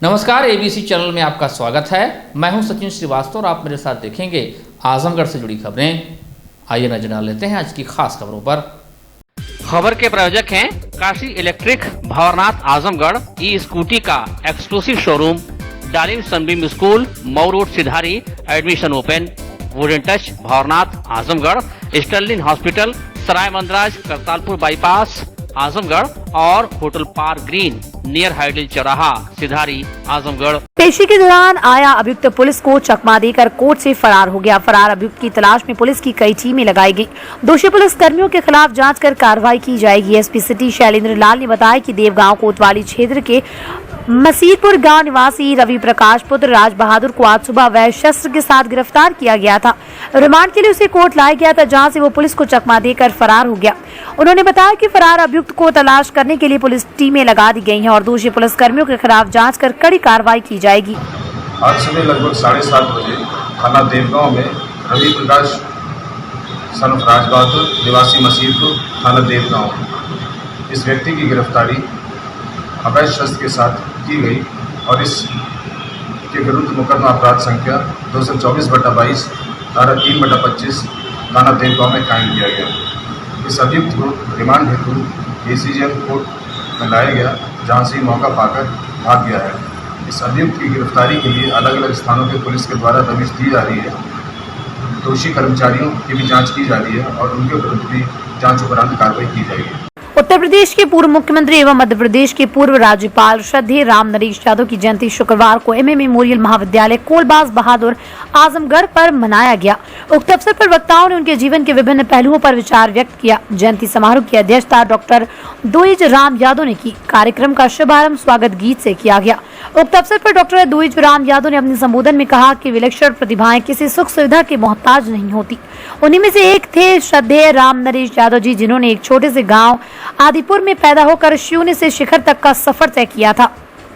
नमस्कार, ABC channel में आपका स्वागत है। मैं हूं सचिन श्रीवास्तव और आप मेरे साथ देखेंगे आजमगढ़ से जुड़ी खबरें। आइए नजर डाल लेते हैं आज की खास खबरों पर। खबर के प्रायोजक हैं Kashi electric, Bhanwarnath, Azamgarh. E scooty का exclusive showroom, Dalim Sunbeam school, Mau road, Sidhari. Admission open. Wooden touch, Bhanwarnath, Azamgarh. Sterling hospital, Sarai Mandraj, Kartalpur bypass, Azamgarh. और hotel park green near hydel चौराहा, सिधारी, आजमगढ़। पेशी के दौरान आया अभियुक्त पुलिस को चकमा देकर कोर्ट से फरार हो गया। फरार अभियुक्त की तलाश में पुलिस की कई टीमें लगाई गई। दोषी पुलिस कर्मियों के खिलाफ जांच कर कार्रवाई की जाएगी। एसपी सिटी शैलेंद्र लाल ने बताया कि देवगांव कोतवाली क्षेत्र के मसीरपुर गांव निवासी रवि प्रकाश पुत्र राज बहादुर को आज सुबह वह शस्त्र के साथ गिरफ्तार किया गया था। रिमांड के लिए उसे कोर्ट लाया गया था, जहां से वो पुलिस को चकमा देकर फरार हो गया। उन्होंने बताया कि फरार अभियुक्त को तलाश करने के लिए पुलिस टीमें लगा दी गई हैं और दोषी पुलिस कर्मियों के खिलाफ जांच कर कड़ी कार्रवाई की जाएगी। आज सुबह लगभग 7:30 बजे थाना देवगांव में रवि प्रकाश सन राज बहादुर निवासी मसीरपुर थाना देवगांव, इस व्यक्ति की गिरफ्तारी अवैध शस्त्र के साथ की गई और इसके विरुद्ध मुकदमा अपराध संख्या 224/22 धारा 3/25 थाना देवगांव में कायम किया गया। इस अभियुक्त को रिमांड हेतु एसीजेएम कोर्ट में लाया गया, जहां से मौका पाकर भाग गया है। इस अभियुक्त की गिरफ्तारी के लिए अलग अलग स्थानों पर पुलिस के द्वारा दबिश दी जा रही है। दोषी कर्मचारियों की भी जांच की जा रही है और उनके विरुद्ध भी जांच उपरांत कार्रवाई की जाएगी। उत्तर प्रदेश के पूर्व मुख्यमंत्री एवं मध्य प्रदेश के पूर्व राज्यपाल श्रद्धेय राम नरेश यादव की जयंती शुक्रवार को एमए मेमोरियल महाविद्यालय कोलबाज बहादुर आजमगढ़ पर मनाया गया। उक्त अवसर पर वक्ताओं ने उनके जीवन के विभिन्न पहलुओं पर विचार व्यक्त किया। जयंती समारोह की अध्यक्षता डॉक्टर द्विज राम यादव ने की। कार्यक्रम का शुभारंभ स्वागत गीत से किया गया। उक्त अवसर पर डॉक्टर द्विज राम यादव ने अपने संबोधन में कहा कि विलक्षण प्रतिभाएं किसी सुख सुविधा के मोहताज नहीं होती। उन्हीं में से एक थे श्रद्धेय राम नरेश यादव जी, जिन्होंने एक छोटे से गांव आदिपुर में पैदा होकर शून्य से शिखर तक का सफर तय किया था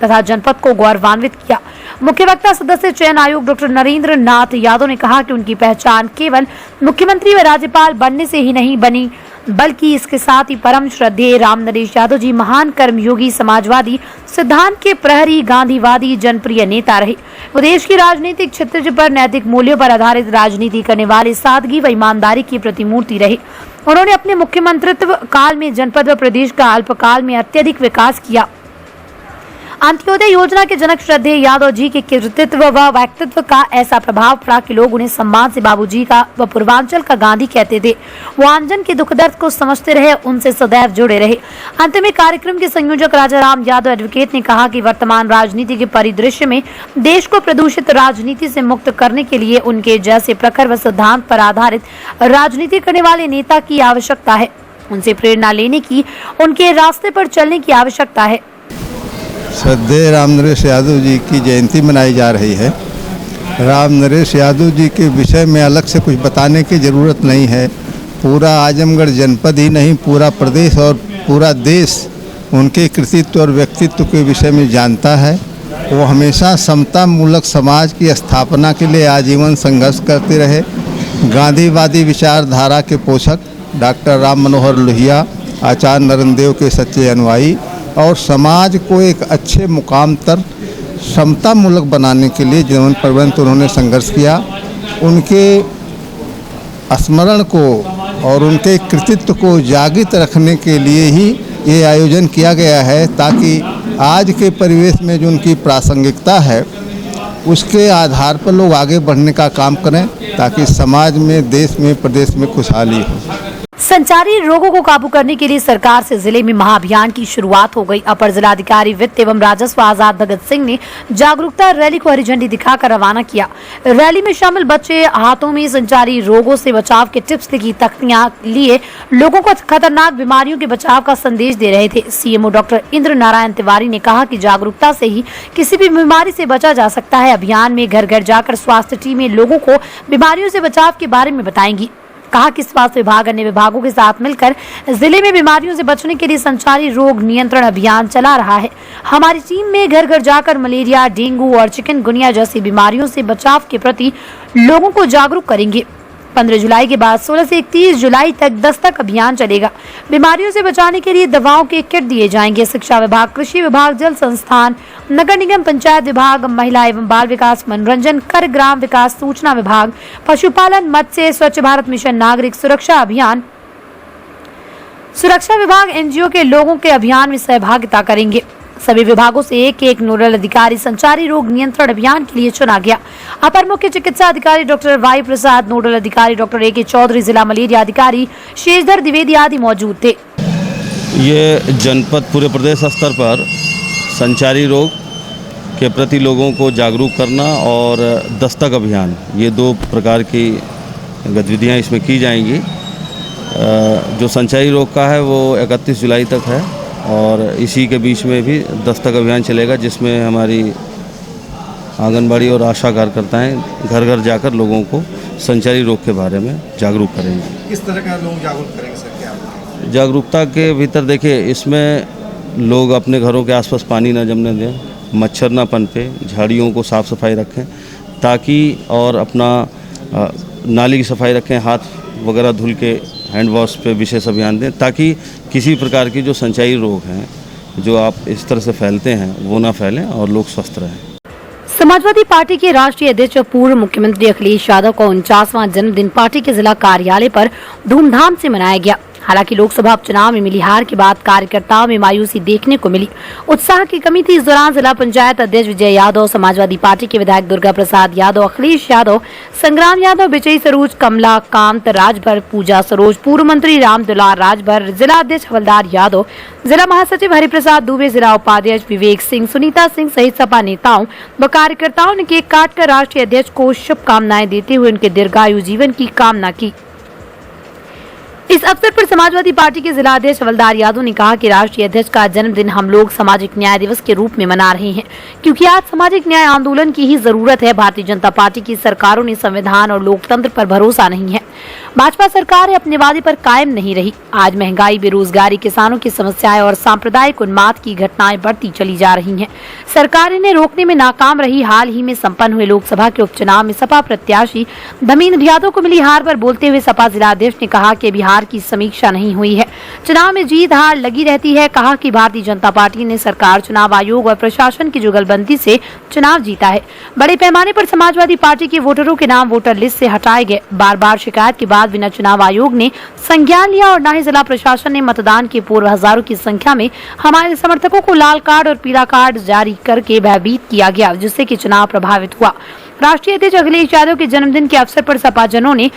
तथा जनपद को गौरवान्वित किया। मुख्य वक्ता सदस्य चयन आयोग डॉक्टर नरेंद्र नाथ यादव ने कहा कि उनकी पहचान केवल मुख्यमंत्री व राज्यपाल बनने से ही नहीं बनी, बल्कि इसके साथ ही परम श्रद्धेय राम नरेश यादव जी महान कर्मयोगी, समाजवादी सिद्धांत के प्रहरी, गांधीवादी, जनप्रिय नेता रहे। वो देश की राजनीतिक क्षेत्र पर नैतिक मूल्यों पर आधारित राजनीति करने वाले सादगी व ईमानदारी की प्रतिमूर्ति रहे। उन्होंने अपने मुख्यमंत्रित्व काल में जनपद व प्रदेश का अल्पकाल में अत्यधिक विकास किया। अंत्योदय योजना के जनक श्रद्धेय यादव जी के कृतित्व व व्यक्तित्व का ऐसा प्रभाव पड़ा कि लोग उन्हें सम्मान से बाबूजी का व पूर्वांचल का गांधी कहते थे। वो आमजन के दुख दर्द को समझते रहे, उनसे सदैव जुड़े रहे। अंत में कार्यक्रम के संयोजक राजा राम यादव एडवोकेट ने कहा कि वर्तमान राजनीति के परिदृश्य में देश को प्रदूषित राजनीति से मुक्त करने के लिए उनके जैसे प्रखर व सिद्धांत पर आधारित राजनीति करने वाले नेता की आवश्यकता है। उनसे प्रेरणा लेने की, उनके रास्ते पर चलने की आवश्यकता है। श्रद्धेय राम नरेश यादव जी की जयंती मनाई जा रही है। राम नरेश यादव जी के विषय में अलग से कुछ बताने की ज़रूरत नहीं है। पूरा आजमगढ़ जनपद ही नहीं, पूरा प्रदेश और पूरा देश उनके कृतित्व और व्यक्तित्व के विषय में जानता है। वो हमेशा समता मूलक समाज की स्थापना के लिए आजीवन संघर्ष करते रहे। गांधीवादी विचारधारा के पोषक डॉक्टर राम मनोहर लोहिया, आचार्य नरेंद्र देव के सच्चे अनुयायी और समाज को एक अच्छे मुकाम तक समता मूलक बनाने के लिए जीवन पर्यंत उन्होंने संघर्ष किया। उनके स्मरण को और उनके कृतित्व को जागृत रखने के लिए ही ये आयोजन किया गया है, ताकि आज के परिवेश में जो उनकी प्रासंगिकता है उसके आधार पर लोग आगे बढ़ने का काम करें, ताकि समाज में, देश में, प्रदेश में खुशहाली हो। संचारी रोगों को काबू करने के लिए सरकार से जिले में महाअभियान की शुरुआत हो गई। अपर जिलाधिकारी वित्त एवं राजस्व आजाद भगत सिंह ने जागरूकता रैली को हरी झंडी दिखाकर रवाना किया। रैली में शामिल बच्चे हाथों में संचारी रोगों से बचाव के टिप्स की तख्तियां लिए लोगों को खतरनाक बीमारियों के बचाव का संदेश दे रहे थे। सीएमओ डॉक्टर इंद्र नारायण तिवारी ने कहा कि जागरूकता से ही किसी भी बीमारी से बचा जा सकता है। अभियान में घर घर जाकर स्वास्थ्य टीमें लोगों को बीमारियों से बचाव के बारे में बताएंगी। कहा कि स्वास्थ्य विभाग अन्य विभागों के साथ मिलकर जिले में बीमारियों से बचने के लिए संचारी रोग नियंत्रण अभियान चला रहा है। हमारी टीम में घर घर जाकर मलेरिया, डेंगू और चिकनगुनिया जैसी बीमारियों से बचाव के प्रति लोगों को जागरूक करेंगे। 15 जुलाई के बाद 16 से 31 जुलाई तक दस्तक अभियान चलेगा। बीमारियों से बचाने के लिए दवाओं के किट दिए जाएंगे। शिक्षा विभाग, कृषि विभाग, जल संस्थान, नगर निगम, पंचायत विभाग, महिला एवं बाल विकास, मनोरंजन, कर, ग्राम विकास, सूचना विभाग, पशुपालन, मत्स्य, स्वच्छ भारत मिशन, नागरिक सुरक्षा अभियान, सुरक्षा विभाग, एनजीओ के लोगों के अभियान में सहभागिता करेंगे। सभी विभागों से एक नोडल अधिकारी संचारी रोग नियंत्रण अभियान के लिए चुना गया। अपर मुख्य चिकित्सा अधिकारी डॉक्टर वाई प्रसाद, नोडल अधिकारी डॉक्टर ए के चौधरी, जिला मलेरिया अधिकारी शेषधर द्विवेदी आदि मौजूद थे। ये जनपद पूरे प्रदेश स्तर पर संचारी रोग के प्रति लोगों को जागरूक करना और दस्तक अभियान, ये 2 प्रकार की गतिविधियां इसमें की जाएंगी। जो संचारी रोग का है वो 31 जुलाई तक है और इसी के बीच में भी दस्तक अभियान चलेगा, जिसमें हमारी आंगनबाड़ी और आशा कार्यकर्ताएं घर घर जाकर लोगों को संचारी रोग के बारे में जागरूक करेंगे। किस तरह का लोग जागरूक करेंगे सर? क्या जागरूकता के भीतर देखिए, इसमें लोग अपने घरों के आसपास पानी ना जमने दें, मच्छर ना पनपे, झाड़ियों को साफ़ सफाई रखें ताकि, और अपना नाली की सफाई रखें, हाथ वगैरह धुल के हैंड वॉश पे विशेष अभियान दें ताकि किसी प्रकार की जो संचारी रोग हैं जो आप इस तरह से फैलते हैं वो ना फैलें और लोग स्वस्थ रहें। समाजवादी पार्टी के राष्ट्रीय अध्यक्ष और पूर्व मुख्यमंत्री अखिलेश यादव का 49वां जन्मदिन पार्टी के जिला कार्यालय पर धूमधाम से मनाया गया। हालांकि लोकसभा उपचुनाव में मिली हार के बाद कार्यकर्ताओं में मायूसी देखने को मिली। उत्साह की कमी थी। इस दौरान जिला पंचायत अध्यक्ष विजय यादव, समाजवादी पार्टी के विधायक दुर्गा प्रसाद यादव, अखिलेश यादव, संग्राम यादव, विजय सरोज, कमला कांत राजभर, पूजा सरोज, पूर्व मंत्री राम दुलार राजभर, जिला अध्यक्ष हवलदार यादव, जिला महासचिव हरिप्रसाद दुबे, जिला उपाध्यक्ष विवेक सिंह, सुनीता सिंह सहित सपा नेताओं व कार्यकर्ताओं ने केक काटकर राष्ट्रीय अध्यक्ष को शुभकामनाएं देते हुए उनके दीर्घायु जीवन की कामना की। इस अवसर पर समाजवादी पार्टी के जिला अध्यक्ष हवलदार यादव ने कहा कि राष्ट्रीय अध्यक्ष का जन्मदिन हम लोग सामाजिक न्याय दिवस के रूप में मना रहे हैं, क्योंकि आज सामाजिक न्याय आंदोलन की ही जरूरत है। भारतीय जनता पार्टी की सरकारों ने संविधान और लोकतंत्र पर भरोसा नहीं है। भाजपा सरकार अपने वादे पर कायम नहीं रही। आज महंगाई, बेरोजगारी, किसानों की समस्याएं और सांप्रदायिक उन्माद की घटनाएं बढ़ती चली जा रही हैं। सरकार इन्हें रोकने में नाकाम रही। हाल ही में संपन्न हुए लोकसभा के उपचुनाव में सपा प्रत्याशी धर्मेंद्र यादव को मिली हार पर बोलते हुए सपा जिला अध्यक्ष ने कहा कि बिहार की समीक्षा नहीं हुई है, चुनाव में जीत हार लगी रहती है। कहा कि भारतीय जनता पार्टी ने सरकार, चुनाव आयोग और प्रशासन की जुगलबंदी से चुनाव जीता है। बड़े पैमाने पर समाजवादी पार्टी के वोटरों के नाम वोटर लिस्ट से हटाए गए। बार बार शिकायत के बाद बिना चुनाव आयोग ने संज्ञान लिया और न ही जिला प्रशासन ने मतदान के पूर्व हजारों की संख्या में हमारे समर्थकों को लाल कार्ड और पीला कार्ड जारी करके भयभीत किया गया, जिससे कि चुनाव प्रभावित हुआ। राष्ट्रीय अध्यक्ष अखिलेश यादव के जन्मदिन के अवसर पर सपा जनों ने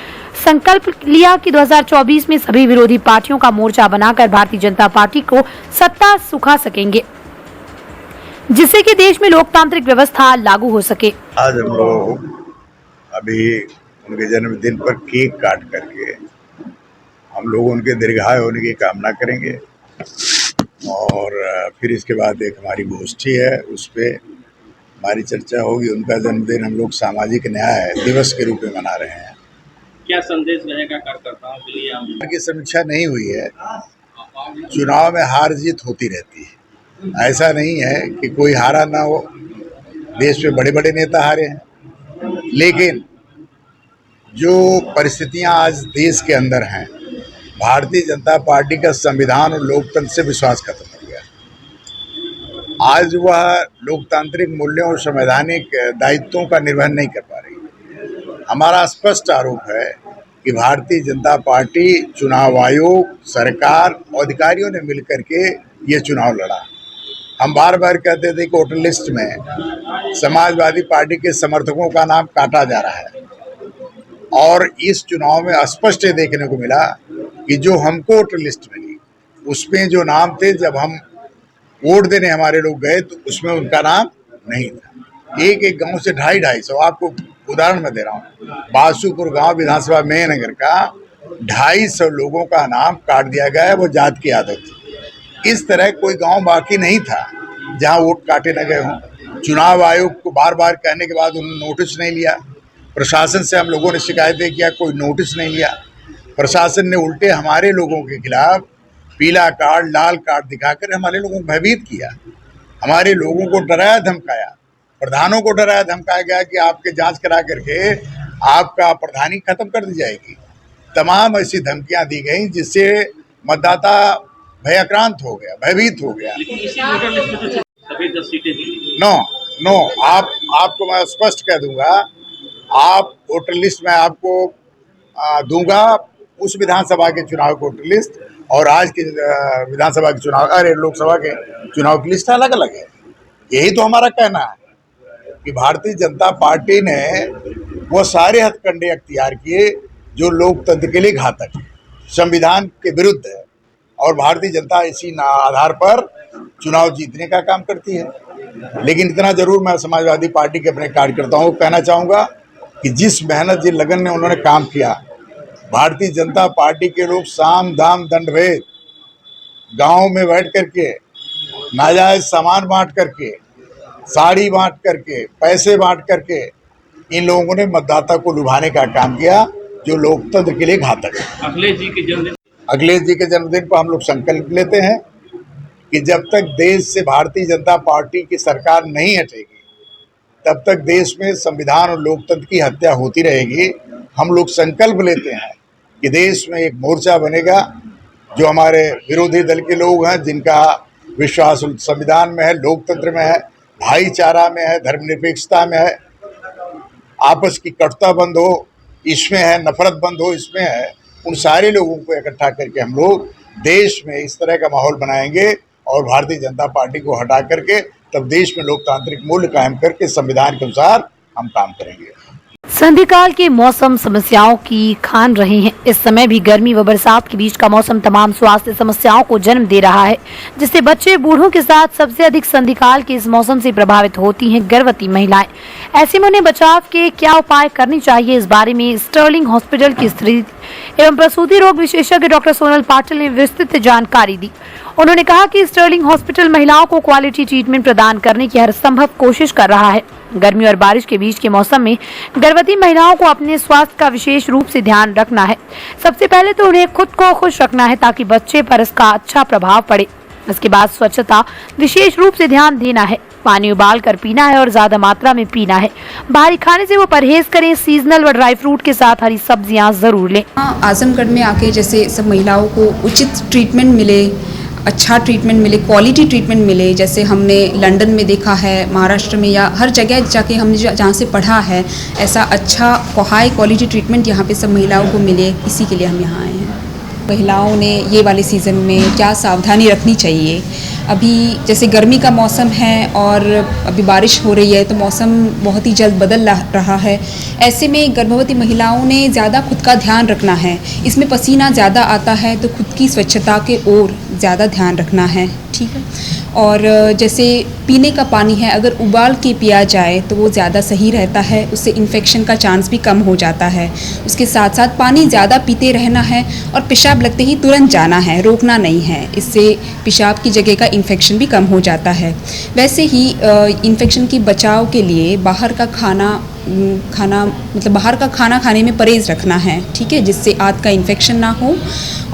संकल्प लिया कि 2024 में सभी विरोधी पार्टियों का मोर्चा बनाकर भारतीय जनता पार्टी को सत्ता सुखा सकेंगे, जिससे कि देश में लोकतांत्रिक व्यवस्था लागू हो सके। आज हम लोग अभी उनके जन्मदिन पर केक काट करके हम लोग उनके दीर्घायु होने की कामना करेंगे और फिर इसके बाद एक हमारी गोष्ठी है, उस पर हमारी चर्चा होगी। उनका जन्मदिन हम लोग सामाजिक न्याय दिवस के रूप में मना रहे हैं। क्या संदेश रहेगा कार्यकर्ताओं के लिए? की समीक्षा नहीं हुई है। चुनाव में हार जीत होती रहती है, ऐसा नहीं है कि कोई हारा ना हो। देश में बड़े बड़े नेता हारे हैं, लेकिन जो परिस्थितियां आज देश के अंदर हैं, भारतीय जनता पार्टी का संविधान और लोकतंत्र से विश्वास खत्म हो गया। आज वह लोकतांत्रिक मूल्यों और संवैधानिक दायित्वों का निर्वहन नहीं कर पा रही। हमारा स्पष्ट आरोप है कि भारतीय जनता पार्टी, चुनाव आयोग, सरकार और अधिकारियों ने मिलकर के ये चुनाव लड़ा। हम बार बार कहते थे कि वोटर लिस्ट में समाजवादी पार्टी के समर्थकों का नाम काटा जा रहा है और इस चुनाव में स्पष्ट देखने को मिला कि जो हमको वोटर लिस्ट मिली उसमें जो नाम थे, जब हम वोट देने हमारे लोग गए तो उसमें उनका नाम नहीं था। एक एक गांव से 250-250, आपको उदाहरण मैं दे रहा हूँ, बासुपुर गांव विधानसभा में नगर का 250 लोगों का नाम काट दिया गया है। वो जात की आदत थी। इस तरह कोई गांव बाकी नहीं था जहां वोट काटे न गए हों। चुनाव आयोग को बार बार कहने के बाद उन्होंने नोटिस नहीं लिया। प्रशासन से हम लोगों ने शिकायतें किया, कोई नोटिस नहीं लिया। प्रशासन ने उल्टे हमारे लोगों के खिलाफ पीला कार्ड, लाल कार्ड दिखाकर हमारे लोगों को भयभीत किया। हमारे लोगों को डराया धमकाया, प्रधानों को डराया धमकाया गया कि आपके जांच करा करके आपका प्रधानी खत्म कर दी जाएगी। तमाम ऐसी धमकियां दी गई जिससे मतदाता भयाक्रांत हो गया, भयभीत हो गया। नो, आपको मैं स्पष्ट कह दूंगा, आप वोटर लिस्ट में आपको दूंगा उस विधानसभा के चुनाव की वोटर लिस्ट और आज के विधानसभा के चुनाव, अरे लोकसभा के चुनाव की लिस्ट अलग अलग है। यही तो हमारा कहना है कि भारतीय जनता पार्टी ने वो सारे हथकंडे अख्तियार किए जो लोकतंत्र के लिए घातक है, संविधान के विरुद्ध है, और भारतीय जनता इसी आधार पर चुनाव जीतने का काम करती है। लेकिन इतना जरूर मैं समाजवादी पार्टी के अपने कार्यकर्ताओं को कहना चाहूँगा कि जिस मेहनत जिस लगन ने उन्होंने काम किया, भारतीय जनता पार्टी के लोग साम दाम दंड भेद गाँव में बैठ करके नाजायज सामान बांट करके, साड़ी बांट करके, पैसे बांट करके इन लोगों ने मतदाता को लुभाने का काम किया जो लोकतंत्र के लिए घातक है। अखिलेश जी के जन्मदिन पर हम लोग संकल्प लेते हैं कि जब तक देश से भारतीय जनता पार्टी की सरकार नहीं हटेगी तब तक देश में संविधान और लोकतंत्र की हत्या होती रहेगी। हम लोग संकल्प लेते हैं कि देश में एक मोर्चा बनेगा जो हमारे विरोधी दल के लोग हैं, जिनका विश्वास संविधान में है, लोकतंत्र में है, भाईचारा में है, धर्मनिरपेक्षता में है, आपस की कटुता बंद हो इसमें है, नफरत बंद हो इसमें है। उन सारे लोगों को इकट्ठा करके हम लोग देश में इस तरह का माहौल बनाएंगे और भारतीय जनता पार्टी को हटा करके तब देश में लोकतांत्रिक मूल्य कायम करके संविधान के अनुसार हम काम करेंगे। संधिकाल के मौसम समस्याओं की खान रहे हैं। इस समय भी गर्मी व बरसात के बीच का मौसम तमाम स्वास्थ्य समस्याओं को जन्म दे रहा है, जिससे बच्चे बूढ़ों के साथ सबसे अधिक संधिकाल के इस मौसम से प्रभावित होती हैं गर्भवती महिलाएं। ऐसे में उन्हें बचाव के क्या उपाय करने चाहिए, इस बारे में स्टर्लिंग हॉस्पिटल की स्त्री एवं प्रसूति रोग विशेषज्ञ डॉक्टर सोनल पाटिल ने विस्तृत जानकारी दी। उन्होंने कहा कि स्टर्लिंग हॉस्पिटल महिलाओं को क्वालिटी ट्रीटमेंट प्रदान करने की हर संभव कोशिश कर रहा है। गर्मी और बारिश के बीच के मौसम में गर्भवती महिलाओं को अपने स्वास्थ्य का विशेष रूप से ध्यान रखना है। सबसे पहले तो उन्हें खुद को खुश रखना है ताकि बच्चे पर इसका अच्छा प्रभाव पड़े। इसके बाद स्वच्छता विशेष रूप से ध्यान देना है। पानी उबाल कर पीना है और ज्यादा मात्रा में पीना है। बाहरी खाने से वो परहेज करें। सीजनल व ड्राई फ्रूट के साथ हरी सब्जियां जरूर लें। आजमगढ़ में आके जैसे सब महिलाओं को उचित ट्रीटमेंट मिले, अच्छा ट्रीटमेंट मिले, क्वालिटी ट्रीटमेंट मिले, जैसे हमने लंदन में देखा है, महाराष्ट्र में या हर जगह जाके हमने जहाँ से पढ़ा है, ऐसा अच्छा हाई क्वालिटी ट्रीटमेंट यहाँ पे सब महिलाओं को मिले, इसी के लिए हम यहाँ आए हैं। महिलाओं ने ये वाले सीज़न में क्या सावधानी रखनी चाहिए? अभी जैसे गर्मी का मौसम है और अभी बारिश हो रही है तो मौसम बहुत ही जल्द बदल रहा है। ऐसे में गर्भवती महिलाओं ने ज़्यादा खुद का ध्यान रखना है। इसमें पसीना ज़्यादा आता है तो खुद की स्वच्छता के ओर ज़्यादा ध्यान रखना है, ठीक है। और जैसे पीने का पानी है, अगर उबाल के पिया जाए तो वो ज़्यादा सही रहता है, उससे इन्फेक्शन का चांस भी कम हो जाता है। उसके साथ साथ पानी ज़्यादा पीते रहना है और पेशाब लगते ही तुरंत जाना है, रोकना नहीं है। इससे पेशाब की जगह का इन्फेक्शन भी कम हो जाता है। वैसे ही इन्फेक्शन की बचाव के लिए बाहर का खाना बाहर का खाना खाने में परहेज़ रखना है, ठीक है, जिससे आंत का इन्फेक्शन ना हो।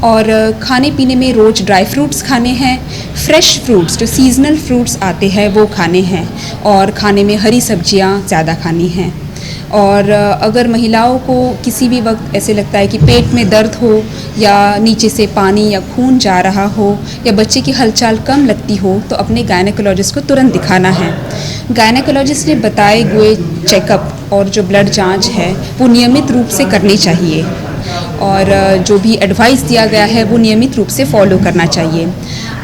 और खाने पीने में रोज़ ड्राई फ्रूट्स खाने हैं, फ्रेश फ्रूट्स जो सीजनल फ्रूट्स आते हैं वो खाने हैं, और खाने में हरी सब्जियां ज़्यादा खानी हैं। और अगर महिलाओं को किसी भी वक्त ऐसे लगता है कि पेट में दर्द हो या नीचे से पानी या खून जा रहा हो या बच्चे की हलचल कम लगती हो तो अपने गायनेकोलॉजिस्ट को तुरंत दिखाना है। गायनेकोलॉजिस्ट ने बताए हुए चेकअप और जो ब्लड जांच है वो नियमित रूप से करनी चाहिए, और जो भी एडवाइस दिया गया है वो नियमित रूप से फॉलो करना चाहिए।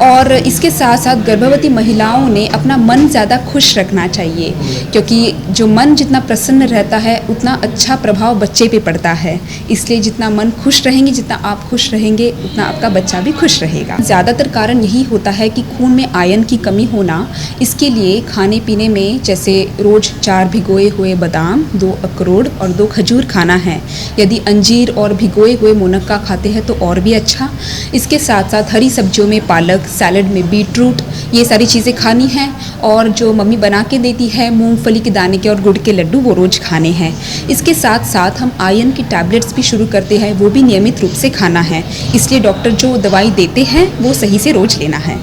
और इसके साथ साथ गर्भवती महिलाओं ने अपना मन ज़्यादा खुश रखना चाहिए, क्योंकि जो मन जितना प्रसन्न रहता है उतना अच्छा प्रभाव बच्चे पे पड़ता है। इसलिए जितना मन खुश रहेंगे, जितना आप खुश रहेंगे, उतना आपका बच्चा भी खुश रहेगा। ज़्यादातर कारण यही होता है कि खून में आयरन की कमी होना। इसके लिए खाने पीने में जैसे रोज़ 4 भिगोए हुए बादाम, 2 अखरोट और 2 खजूर खाना है। यदि अंजीर और भिगोए हुए मुनक्का खाते हैं तो और भी अच्छा। इसके साथ साथ हरी सब्जियों में पालक, सैलड में बीटरूट, ये सारी चीज़ें खानी हैं। और जो मम्मी बना के देती है मूंगफली के दाने के और गुड़ के लड्डू, वो रोज़ खाने हैं। इसके साथ साथ हम आयरन की टैबलेट्स भी शुरू करते हैं, वो भी नियमित रूप से खाना है। इसलिए डॉक्टर जो दवाई देते हैं वो सही से रोज़ लेना है।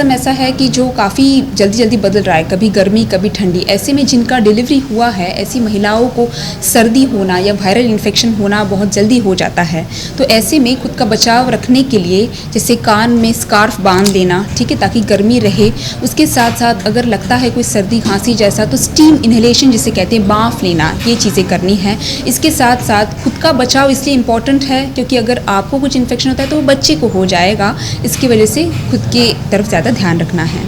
मौसम ऐसा है कि जो काफ़ी जल्दी जल्दी बदल रहा है, कभी गर्मी कभी ठंडी। ऐसे में जिनका डिलीवरी हुआ है, ऐसी महिलाओं को सर्दी होना या वायरल इन्फेक्शन होना बहुत जल्दी हो जाता है। तो ऐसे में खुद का बचाव रखने के लिए जैसे कान में स्कार्फ बांध लेना, ठीक है, ताकि गर्मी रहे। उसके साथ साथ अगर लगता है कोई सर्दी खांसी जैसा तो स्टीम इन्हेलेशन जिसे कहते हैं, बाँफ लेना, ये चीज़ें करनी है। इसके साथ साथ खुद का बचाव इसलिए इम्पॉर्टेंट है क्योंकि अगर आपको कुछ इन्फेक्शन होता है तो वो बच्चे को हो जाएगा। इसकी वजह से खुद के तरफ ज़्यादा ध्यान रखना है।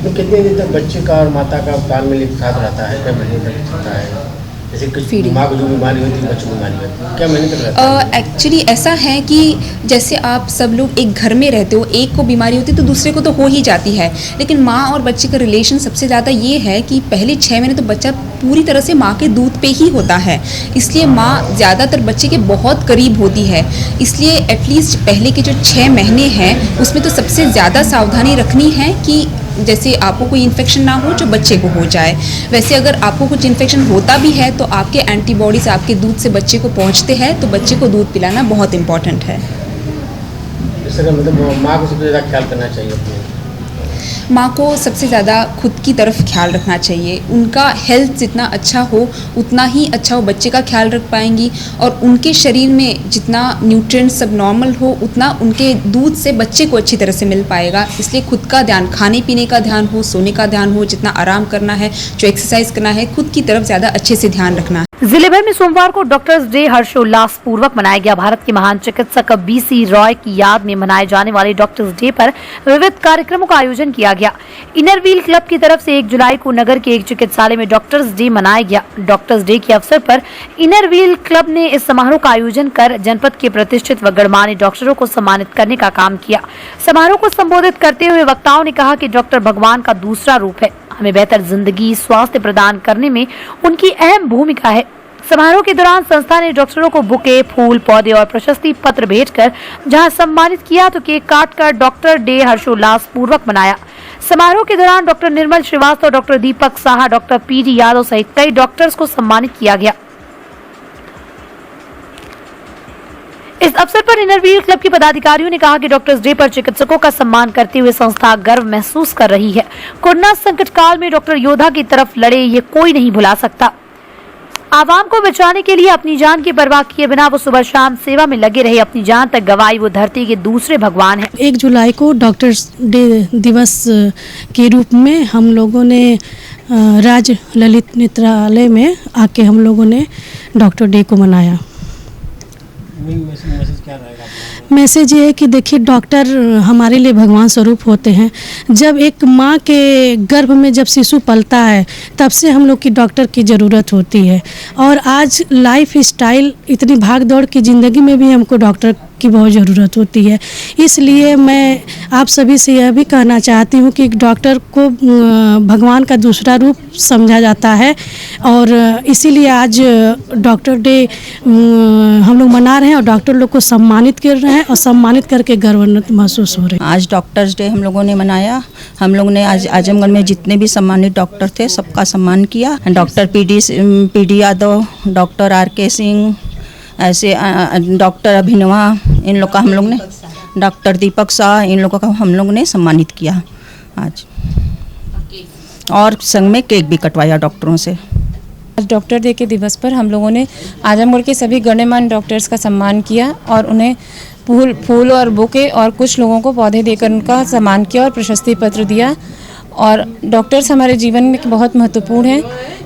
तो कितने दिन तक बच्चे का और माता का तालमेल एक साथ रहता है? क्या महीने तक चलता है? जैसे कुछ माँ को जो बीमारी होती है बच्चों को बीमारी होती है, क्या महीने तक रहता है? एक्चुअली ऐसा है कि जैसे आप सब लोग एक घर में रहते हो, एक को बीमारी होती है तो दूसरे को तो हो ही जाती है। लेकिन माँ और बच्चे का रिलेशन सबसे ज़्यादा ये है कि पहले 6 महीने तो बच्चा पूरी तरह से माँ के दूध पे ही होता है, इसलिए माँ ज़्यादातर बच्चे के बहुत करीब होती है। इसलिए एटलीस्ट पहले के जो 6 महीने हैं उसमें तो सबसे ज़्यादा सावधानी रखनी है कि जैसे आपको कोई इन्फेक्शन ना हो जो बच्चे को हो जाए। वैसे अगर आपको कुछ इन्फेक्शन होता भी है तो आपके एंटीबॉडीज आपके दूध से बच्चे को पहुंचते हैं, तो बच्चे को दूध पिलाना बहुत इम्पॉर्टेंट है। इसका मतलब माँ को सबसे ज़्यादा ख्याल करना चाहिए अपने। माँ को सबसे ज़्यादा खुद की तरफ ख्याल रखना चाहिए। उनका हेल्थ जितना अच्छा हो उतना ही अच्छा वो बच्चे का ख्याल रख पाएंगी, और उनके शरीर में जितना न्यूट्रिएंट्स सब नॉर्मल हो उतना उनके दूध से बच्चे को अच्छी तरह से मिल पाएगा। इसलिए खुद का ध्यान, खाने पीने का ध्यान हो, सोने का ध्यान हो, जितना आराम करना है, जो एक्सरसाइज करना है, खुद की तरफ ज़्यादा अच्छे से ध्यान रखना है। जिले भर में सोमवार को डॉक्टर्स डे हर्षोल्लास पूर्वक मनाया गया। भारत के महान चिकित्सक बीसी रॉय की याद में मनाए जाने वाले डॉक्टर्स डे पर विविध कार्यक्रमों का आयोजन किया गया। इनरव्हील क्लब की तरफ से 1 जुलाई को नगर के एक चिकित्सालय में डॉक्टर्स डे मनाया गया। डॉक्टर्स डे के अवसर पर इनरव्हील क्लब ने इस समारोह का आयोजन कर जनपद के प्रतिष्ठित व गणमान्य डॉक्टरों को सम्मानित करने का काम किया। समारोह को संबोधित करते हुए वक्ताओं ने कहा कि डॉक्टर भगवान का दूसरा रूप है। हमें बेहतर जिंदगी, स्वास्थ्य प्रदान करने में उनकी अहम भूमिका है। समारोह के दौरान संस्था ने डॉक्टरों को बुके, फूल, पौधे और प्रशस्ति पत्र भेंटकर जहां सम्मानित किया तो केक काटकर डॉक्टर डे हर्षोल्लास पूर्वक मनाया। समारोह के दौरान डॉक्टर निर्मल श्रीवास्तव, डॉक्टर दीपक साहा, डॉक्टर पीडी यादव सहित कई डॉक्टर्स को सम्मानित किया गया। इस अवसर पर इनरव्हील क्लब के पदाधिकारियों ने कहा कि डॉक्टर्स डे पर चिकित्सकों का सम्मान करते हुए संस्था गर्व महसूस कर रही है। कोरोना संकट काल में डॉक्टर योद्धा की तरफ लड़े, ये कोई नहीं भुला सकता। आवाम को बचाने के लिए अपनी जान की परवाह किए बिना वो सुबह शाम सेवा में लगे रहे, अपनी जान तक गवाई। वो धरती के दूसरे भगवान हैं। 1 जुलाई को डॉक्टर्स डे दिवस के रूप में हम लोगों ने राज्य ललित नेत्रालय में आके हम लोगों ने डॉक्टर डे को मनाया। मैसेज क्या रहेगा? मैसेज ये है कि देखिए, डॉक्टर हमारे लिए भगवान स्वरूप होते हैं। जब एक माँ के गर्भ में जब शिशु पलता है तब से हम लोग की डॉक्टर की ज़रूरत होती है। और आज लाइफ स्टाइल इतनी भाग दौड़ की ज़िंदगी में भी हमको डॉक्टर की बहुत ज़रूरत होती है। इसलिए मैं आप सभी से यह भी कहना चाहती हूँ कि डॉक्टर को भगवान का दूसरा रूप समझा जाता है, और इसीलिए आज डॉक्टर डे हम लोग मना रहे हैं और डॉक्टर लोग को सम्मानित कर रहे हैं और सम्मानित करके गर्वान्वित महसूस हो रहे हैं। आज डॉक्टर्स डे हम लोगों ने मनाया। हम लोगों ने आज आजमगढ़ में जितने भी सम्मानित डॉक्टर थे सबका सम्मान किया। Doctor PD Yadav, doctor RK Singh, ऐसे डॉक्टर अभिनवा, इन लोग का हम लोग ने, डॉक्टर दीपक शाह, इन लोगों का हम लोग ने सम्मानित किया आज। और संग में केक भी कटवाया डॉक्टरों से। आज डॉक्टर डे के दिवस पर हम लोगों ने आजमगढ़ के सभी गणमान्य डॉक्टर्स का सम्मान किया और उन्हें फूल और बुके और कुछ लोगों को पौधे देकर उनका सम्मान किया और प्रशस्ति पत्र दिया। और डॉक्टर्स हमारे जीवन में बहुत महत्वपूर्ण हैं,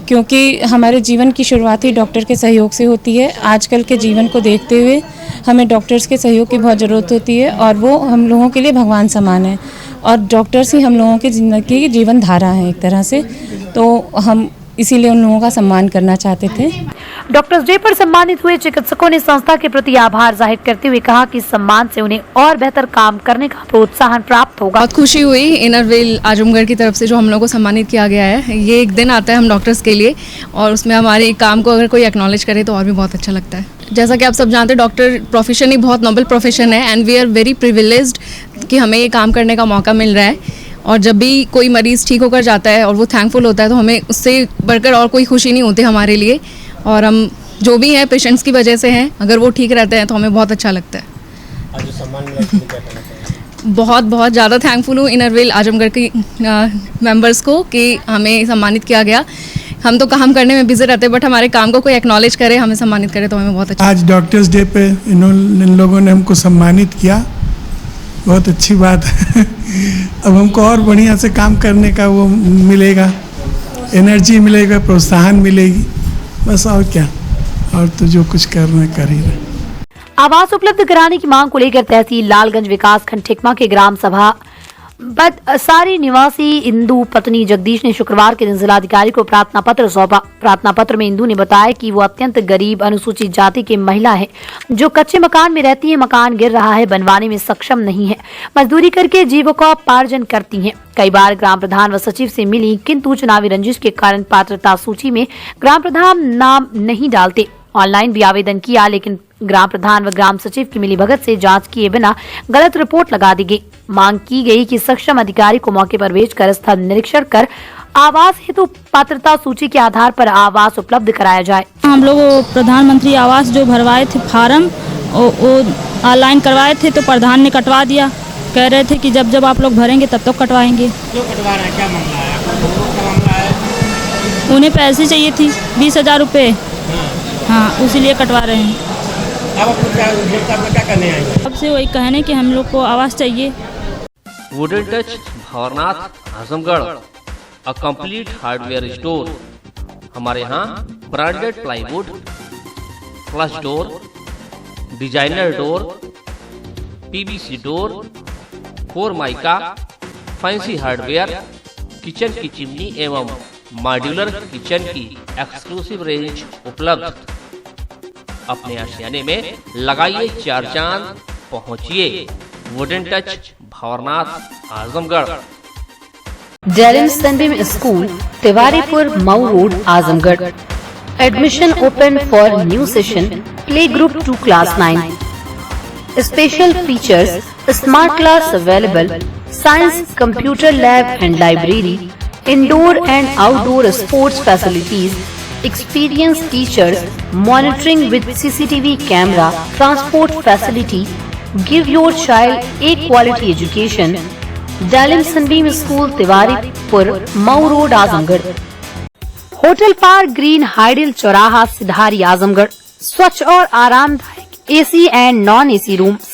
क्योंकि हमारे जीवन की शुरुआत ही डॉक्टर के सहयोग से होती है। आजकल के जीवन को देखते हुए हमें डॉक्टर्स के सहयोग की बहुत ज़रूरत होती है, और वो हम लोगों के लिए भगवान समान है। और डॉक्टर्स ही हम लोगों की ज़िंदगी की जीवन धारा है एक तरह से, तो हम इसीलिए उन लोगों का सम्मान करना चाहते थे। डॉक्टर्स डे पर सम्मानित हुए चिकित्सकों ने संस्था के प्रति आभार जाहिर करते हुए कहा कि सम्मान से उन्हें और बेहतर काम करने का प्रोत्साहन प्राप्त होगा। बहुत खुशी हुई इनरव्हील आजमगढ़ की तरफ से जो हम लोग को सम्मानित किया गया है। ये एक दिन आता है हम डॉक्टर्स के लिए, और उसमें हमारे काम को अगर कोई एक्नॉलेज करे तो और भी बहुत अच्छा लगता है। जैसा कि आप सब जानते हैं, डॉक्टर प्रोफेशन ही बहुत नोबल प्रोफेशन है, and we are very privileged कि हमें ये काम करने का मौका मिल रहा है। और जब भी कोई मरीज़ ठीक होकर जाता है और वो थैंकफुल होता है तो हमें उससे बढ़कर और कोई खुशी नहीं होती हमारे लिए। और हम जो भी हैं पेशेंट्स की वजह से हैं, अगर वो ठीक रहते हैं तो हमें बहुत अच्छा लगता है। आज जो सम्मान मिला, क्या कहना चाहिए? बहुत बहुत ज़्यादा थैंकफुल हूँ इनरव्हील आजमगढ़ की मेंबर्स को कि हमें सम्मानित किया गया। हम तो काम करने में बिजी रहते हैं, बट हमारे काम को कोई एक्नॉलेज करे, हमें सम्मानित करे तो हमें बहुत अच्छा। आज डॉक्टर्स डे पे इन लोगों ने हमको सम्मानित किया, बहुत अच्छी बात है। अब हमको और बढ़िया से काम करने का वो मिलेगा, एनर्जी मिलेगा, प्रोत्साहन मिलेगी, बस और क्या। और तो जो कुछ करना कर ही रहे। आवास उपलब्ध कराने की मांग को लेकर तहसील लालगंज विकासखंड ठिकमा के ग्राम सभा बदसारी निवासी इंदू पत्नी जगदीश ने शुक्रवार के दिन जिलाधिकारी को प्रार्थना पत्र सौंपा। प्रार्थना पत्र में इंदू ने बताया कि वो अत्यंत गरीब अनुसूचित जाति की महिला है जो कच्चे मकान में रहती है, मकान गिर रहा है, बनवाने में सक्षम नहीं है, मजदूरी करके जीविकोपार्जन करती हैं। कई बार ग्राम प्रधान व सचिव से मिली, किंतु चुनावी रंजिश के कारण पात्रता सूची में ग्राम प्रधान नाम नहीं डालते। ऑनलाइन भी आवेदन किया, लेकिन ग्राम प्रधान व ग्राम सचिव की मिलीभगत से जांच किए बिना गलत रिपोर्ट लगा दी गई। मांग की गई कि सक्षम अधिकारी को मौके पर भेजकर स्थल निरीक्षण कर आवास हेतु पात्रता सूची के आधार पर आवास उपलब्ध कराया जाए। हम लोग प्रधानमंत्री आवास जो भरवाए थे फॉर्म, वो ऑनलाइन करवाए थे तो प्रधान ने कटवा दिया। कह रहे थे कि जब जब आप लोग भरेंगे तब तो कटवाएंगे। क्यों कटवा रहे हैं, क्या मामला है? उन्हें पैसे चाहिए थी 20,000 रुपये। हाँ, उसीलिए कटवा रहे हैं। अब आपको क्या करने आएंगे? अब से वही कहने कि हम लोग को आवास चाहिए। Wooden touch Bhanwarnath Azamgarh, a complete hardware store. हमारे यहाँ branded plywood, flush door, designer door, PVC door, formica, fancy hardware, kitchen की चिमनी एवं मॉड्यूलर किचन की एक्सक्लूसिव रेंज उपलब्ध। अपने आशियाने में लगाइए 4 चांद, पहुंचिए wooden touch Bhanwarnath Azamgarh. Dalim Sunbeam school, Tiwaripur, Mau road, Azamgarh. Admission open for new session, play group 2 class 9। Special features, smart class available, science, computer lab and library, indoor and outdoor sports facilities, experienced teachers, monitoring with CCTV camera, transport facility. Give your child a quality education. Dalim Sunbeam School, Tiwaripur, Mau Road, Azamgarh. Hotel park green hydel चौराहा, सिधारी, आजमगढ़। स्वच्छ और आरामदायक AC and non AC rooms,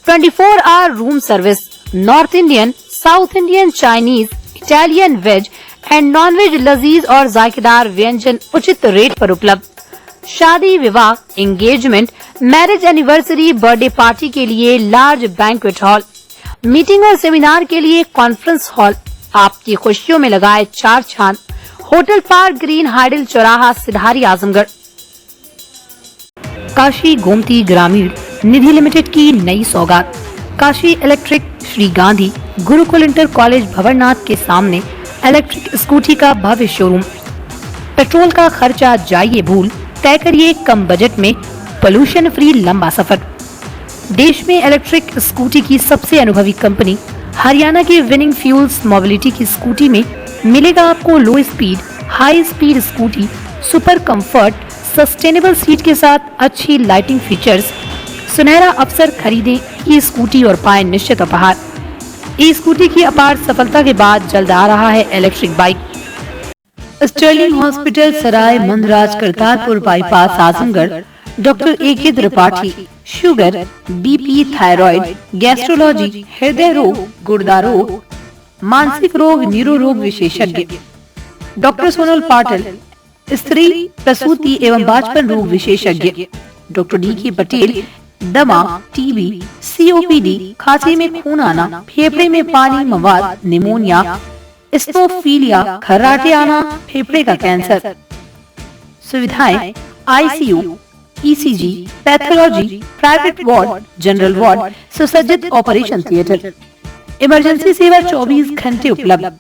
24 hour room service, north Indian, south Indian, Chinese, Italian, veg and non veg लजीज और जायकेदार व्यंजन उचित rate पर उपलब्ध। शादी, विवाह, engagement, marriage anniversary, birthday party के लिए लार्ज बैंक्वेट हॉल, मीटिंग और सेमिनार के लिए कॉन्फ्रेंस हॉल। आपकी खुशियों में लगाए 4 चांद। होटल पार्क ग्रीन हाइडल चौराहा, सिधारी, आजमगढ़। काशी गोमती ग्रामीण निधि लिमिटेड की नई सौगात। Kashi electric, Shri Gandhi Gurukul inter college Bhanwarnath के सामने इलेक्ट्रिक स्कूटी का भव्य शोरूम। पेट्रोल का खर्चा जाइए भूल, तय करिए कम बजट में पोल्यूशन फ्री लंबा सफर। देश में इलेक्ट्रिक स्कूटी की सबसे अनुभवी कंपनी हरियाणा की विनिंग फ्यूल्स मोबिलिटी की स्कूटी में मिलेगा आपको लो speed, high speed scooty, super comfort, sustainable seat के साथ अच्छी लाइटिंग फीचर्स। सुनहरा अवसर, खरीदें ये स्कूटी और पाएं निश्चित उपहार। ई स्कूटी की अपार सफलता के बाद जल्द आ रहा है electric bike. Sterling hospital, Sarai Mandraj, Kartarpur bypass, Azamgarh. Doctor A.K. Tripathi, sugar, BP, thyroid, gastrology, हृदय रोग, गुर्दा रोग, मानसिक रोग, न्यूरो रोग विशेषज्ञ। डॉक्टर सोनल पाटिल, स्त्री प्रसूति एवं बाजपन रोग विशेषज्ञ। Doctor D.K. पटेल, दमा, टीबी, COPD, खांसी में खून आना, फेफड़े में पानी मवाद, निमोनिया, स्टोफीलिया, खर्राटे आना, फेफड़े का कैंसर। सुविधाएं ICU, ECG, pathology, private ward, general ward, सुसज्जित ऑपरेशन थिएटर। इमरजेंसी सेवा 24 घंटे उपलब्ध।